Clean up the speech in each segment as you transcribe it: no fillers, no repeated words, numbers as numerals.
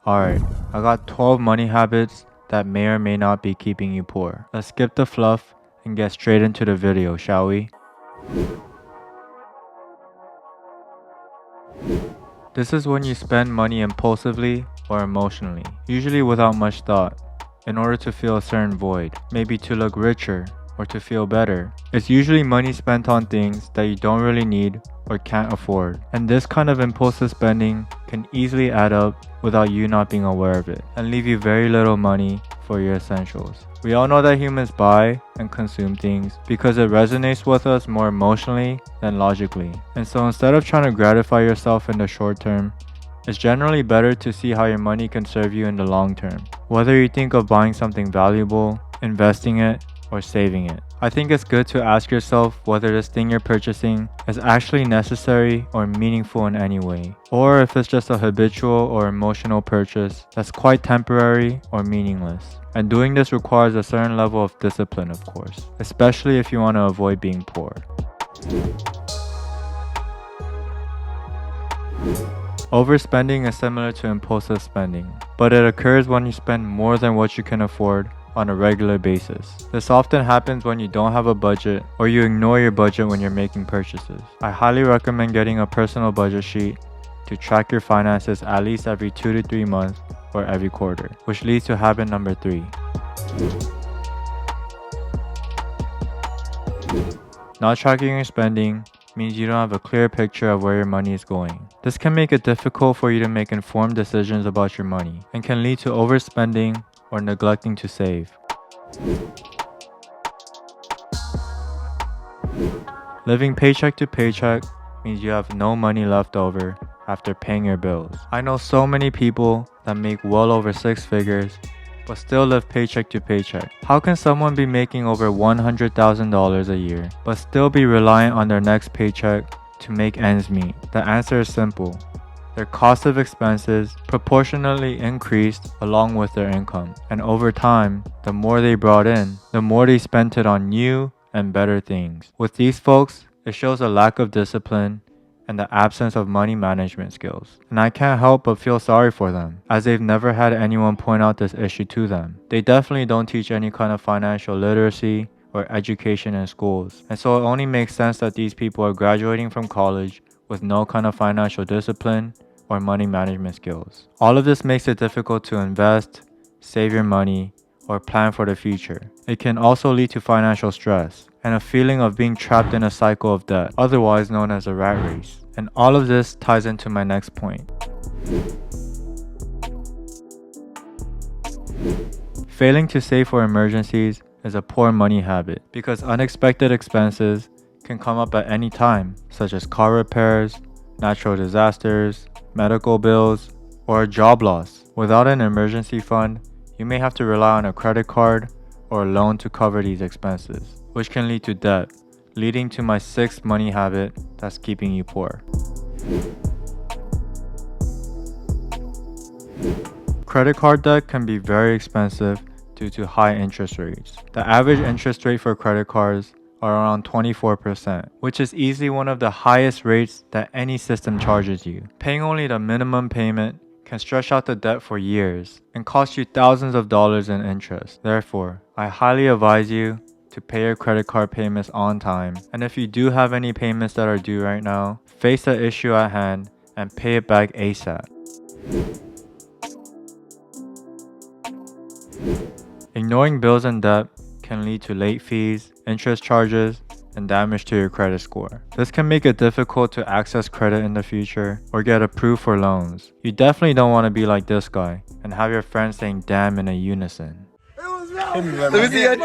Alright, I got 12 money habits that may or may not be keeping you poor. Let's skip the fluff and get straight into the video, shall we? This is when you spend money impulsively or emotionally, usually without much thought, in order to fill a certain void, maybe to look richer or to feel better. It's usually money spent on things that you don't really need or can't afford. And this kind of impulsive spending can easily add up without you not being aware of it and leave you very little money for your essentials. We all know that humans buy and consume things because it resonates with us more emotionally than logically. And so instead of trying to gratify yourself in the short term, it's generally better to see how your money can serve you in the long term. Whether you think of buying something valuable, investing it, or saving it. I think it's good to ask yourself whether this thing you're purchasing is actually necessary or meaningful in any way, or if it's just a habitual or emotional purchase that's quite temporary or meaningless. And doing this requires a certain level of discipline, of course, especially if you want to avoid being poor. Overspending is similar to impulsive spending, but it occurs when you spend more than what you can afford on a regular basis. This often happens when you don't have a budget or you ignore your budget when you're making purchases. I highly recommend getting a personal budget sheet to track your finances at least every 2 to 3 months or every quarter, which leads to habit number 3. Not tracking your spending means you don't have a clear picture of where your money is going. This can make it difficult for you to make informed decisions about your money and can lead to overspending or neglecting to save. Living paycheck to paycheck means you have no money left over after paying your bills. I know so many people that make well over 6 figures but still live paycheck to paycheck. How can someone be making over $100,000 a year but still be reliant on their next paycheck to make ends meet? The answer is simple. Their cost of expenses proportionally increased along with their income. And over time, the more they brought in, the more they spent it on new and better things. With these folks, it shows a lack of discipline and the absence of money management skills. And I can't help but feel sorry for them, as they've never had anyone point out this issue to them. They definitely don't teach any kind of financial literacy or education in schools. And so it only makes sense that these people are graduating from college with no kind of financial discipline or money management skills. All of this makes it difficult to invest, save your money, or plan for the future. It can also lead to financial stress and a feeling of being trapped in a cycle of debt, otherwise known as a rat race. And all of this ties into my next point. Failing to save for emergencies is a poor money habit because unexpected expenses can come up at any time, such as car repairs, natural disasters, medical bills, or a job loss. Without an emergency fund, you may have to rely on a credit card or a loan to cover these expenses, which can lead to debt, leading to my 6th money habit that's keeping you poor. Credit card debt can be very expensive due to high interest rates. The average interest rate for credit cards are around 24%, which is easily one of the highest rates that any system charges you. Paying only the minimum payment can stretch out the debt for years and cost you thousands of dollars in interest. Therefore, I highly advise you to pay your credit card payments on time. And if you do have any payments that are due right now, face the issue at hand and pay it back ASAP. Ignoring bills and debt can lead to late fees, interest charges, and damage to your credit score. This can make it difficult to access credit in the future or get approved for loans. You definitely don't want to be like this guy and have your friends saying damn in a unison. Let me see your And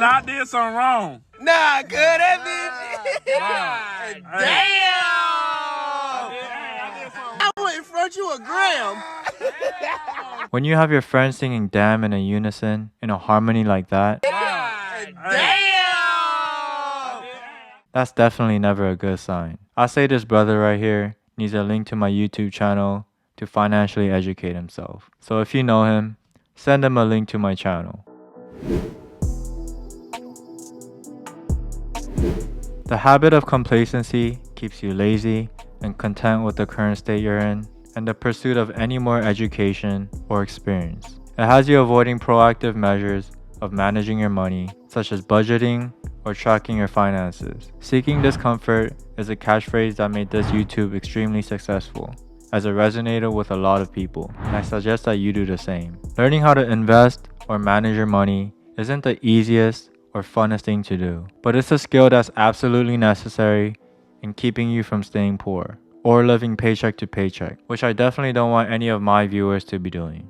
I did something wrong. Nah, good, that bitch. Damn! I wouldn't front you a gram. When you have your friends singing damn in a unison, in a harmony like that, that's definitely never a good sign. I say this brother right here needs a link to my YouTube channel to financially educate himself. So if you know him, send him a link to my channel. The habit of complacency keeps you lazy and content with the current state you're in, and the pursuit of any more education or experience. It has you avoiding proactive measures of managing your money, such as budgeting or tracking your finances. Seeking discomfort is a catchphrase that made this YouTube extremely successful, as it resonated with a lot of people, and I suggest that you do the same. Learning how to invest or manage your money isn't the easiest or funnest thing to do, but it's a skill that's absolutely necessary in keeping you from staying poor or living paycheck to paycheck, which I definitely don't want any of my viewers to be doing.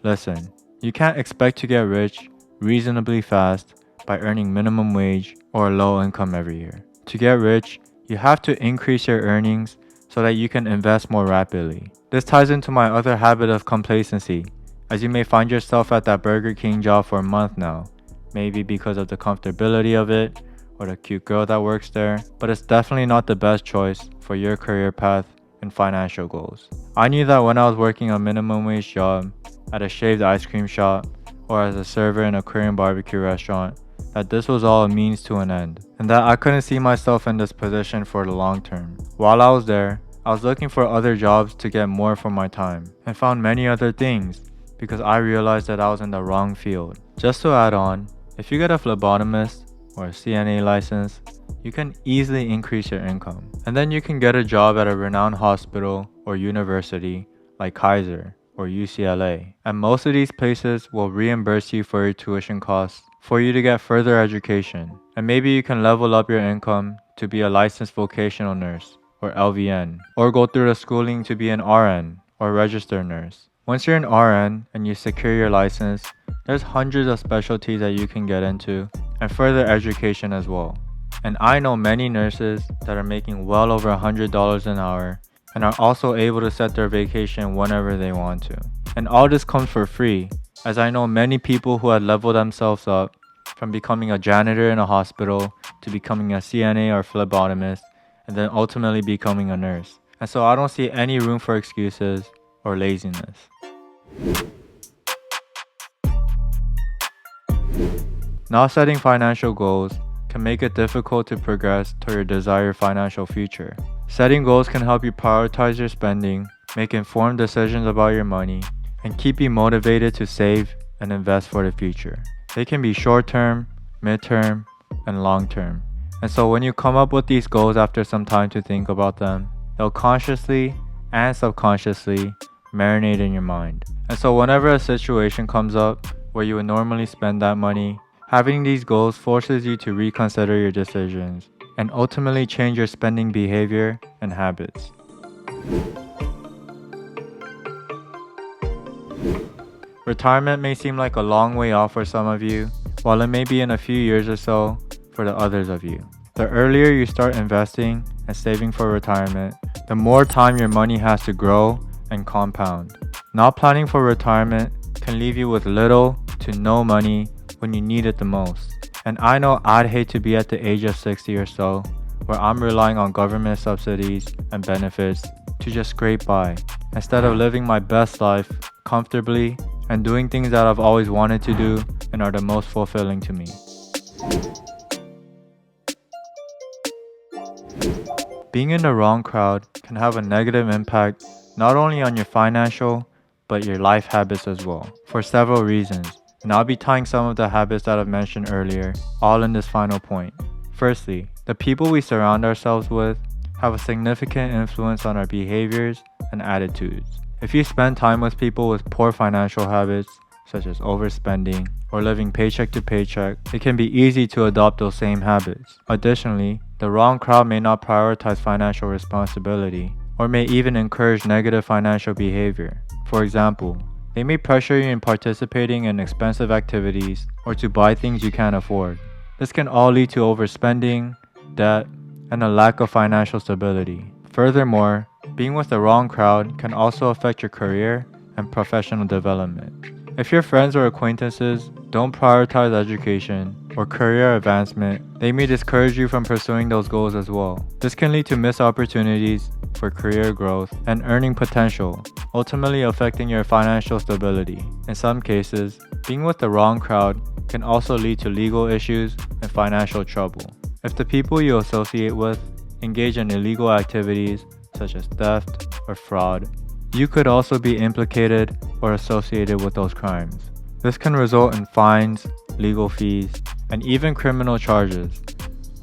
Listen, you can't expect to get rich reasonably fast by earning minimum wage or low income every year. To get rich, you have to increase your earnings so that you can invest more rapidly. This ties into my other habit of complacency, as you may find yourself at that Burger King job for a month now, maybe because of the comfortability of it or the cute girl that works there, but it's definitely not the best choice for your career path and financial goals. I knew that when I was working a minimum wage job at a shaved ice cream shop or as a server in a Korean barbecue restaurant, that this was all a means to an end, and that I couldn't see myself in this position for the long term. While I was there, I was looking for other jobs to get more for my time, and found many other things because I realized that I was in the wrong field. Just to add on, if you get a phlebotomist or a CNA license, you can easily increase your income. And then you can get a job at a renowned hospital or university like Kaiser or UCLA. And most of these places will reimburse you for your tuition costs for you to get further education. And maybe you can level up your income to be a licensed vocational nurse or LVN, or go through the schooling to be an RN or registered nurse. Once you're an RN and you secure your license, there's hundreds of specialties that you can get into and further education as well. And I know many nurses that are making well over $100 an hour and are also able to set their vacation whenever they want to. And all this comes for free, as I know many people who had leveled themselves up from becoming a janitor in a hospital to becoming a CNA or phlebotomist and then ultimately becoming a nurse. And so I don't see any room for excuses or laziness. Not setting financial goals can make it difficult to progress toward your desired financial future. Setting goals can help you prioritize your spending, make informed decisions about your money, and keep you motivated to save and invest for the future. They can be short-term, mid-term, and long-term. And so when you come up with these goals after some time to think about them, they'll consciously and subconsciously marinate in your mind. And so whenever a situation comes up where you would normally spend that money, having these goals forces you to reconsider your decisions and ultimately change your spending behavior and habits. Retirement may seem like a long way off for some of you, while it may be in a few years or so for the others of you. The earlier you start investing and saving for retirement, the more time your money has to grow and compound. Not planning for retirement can leave you with little to no money when you need it the most. And I know I'd hate to be at the age of 60 or so, where I'm relying on government subsidies and benefits to just scrape by, instead of living my best life comfortably and doing things that I've always wanted to do and are the most fulfilling to me. Being in the wrong crowd can have a negative impact not only on your financial, but your life habits as well, for several reasons. And I'll be tying some of the habits that I've mentioned earlier, all in this final point. Firstly, the people we surround ourselves with have a significant influence on our behaviors and attitudes. If you spend time with people with poor financial habits, such as overspending or living paycheck to paycheck, it can be easy to adopt those same habits. Additionally, the wrong crowd may not prioritize financial responsibility or may even encourage negative financial behavior. For example, they may pressure you in participating in expensive activities or to buy things you can't afford. This can all lead to overspending, debt, and a lack of financial stability. Furthermore, being with the wrong crowd can also affect your career and professional development. If your friends or acquaintances don't prioritize education or career advancement, they may discourage you from pursuing those goals as well. This can lead to missed opportunities for career growth and earning potential, ultimately affecting your financial stability. In some cases, being with the wrong crowd can also lead to legal issues and financial trouble. If the people you associate with engage in illegal activities such as theft or fraud. You could also be implicated or associated with those crimes. This can result in fines, legal fees, and even criminal charges,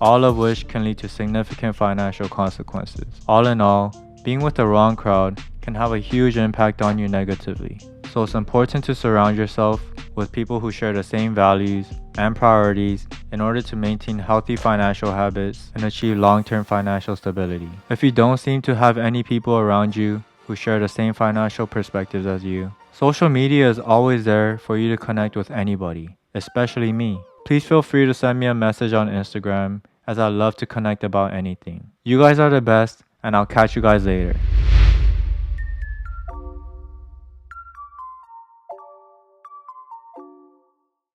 all of which can lead to significant financial consequences. All in all, being with the wrong crowd can have a huge impact on you negatively. So it's important to surround yourself with people who share the same values and priorities in order to maintain healthy financial habits and achieve long-term financial stability. If you don't seem to have any people around you who share the same financial perspectives as you, social media is always there for you to connect with anybody, especially me. Please feel free to send me a message on Instagram, as I love to connect about anything. You guys are the best, and I'll catch you guys later.